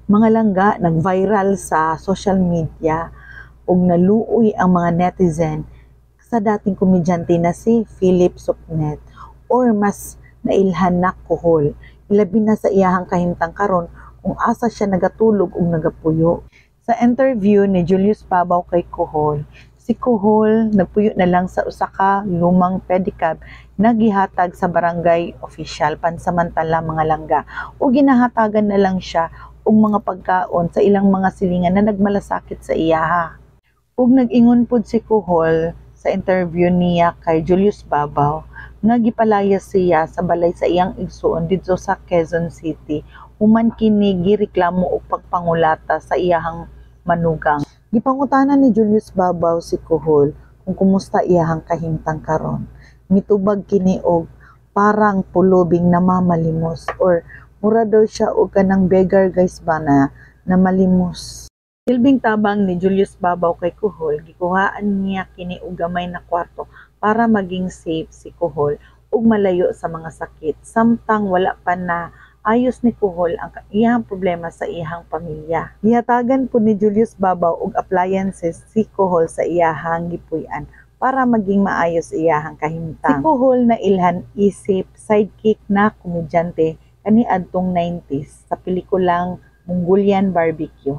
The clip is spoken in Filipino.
Mga langga nag-viral sa social media ug naluoy ang mga netizen sa dating komedyante na si Philip Suknet or mas nailhan na Kuhol. Ilabi na sa iyahang kahimtang karon kung asa siya nagatulog ug nagapuyo. Sa interview ni Julius Babaw kay Kuhol, si Kuhol nagpuyo na lang sa usa ka lumang pedicab na gihatag sa barangay official pansamantala mga langga o ginahatagan na lang siya og mga pagkaon sa ilang mga silingan na nagmalasakit sa iyaha. Ug nag-ingon pod si Kuhol sa interview niya kay Julius Babaw nga gipalayas siya sa balay sa iyang igsuon didto sa Quezon City human kini gireklamo og pagpangulata sa iyahang manugang. Gipangutanan ni Julius Babaw si Kuhol kung kumusta iyahang kahimtang karon. Mitubag kini og parang pulubing namamalimos or mura daw siya og kanang beggar guys ba na malimos. Silbing tabang ni Julius Babaw kay Kuhol, gikuhaan niya kini og gamay na kwarto para maging safe si Kuhol ug malayo sa mga sakit. Samtang wala pa na ayos ni Kuhol ang iyang problema sa iyang pamilya. Gihatagan po ni Julius Babaw og appliances si Kuhol sa iyahang gipuy-an para maging maayos iyahang kahimtang. Si Kuhol na ilhan isip sidekick na komedyante kaniadtong 90s sa pelikulang Mongolian Barbecue.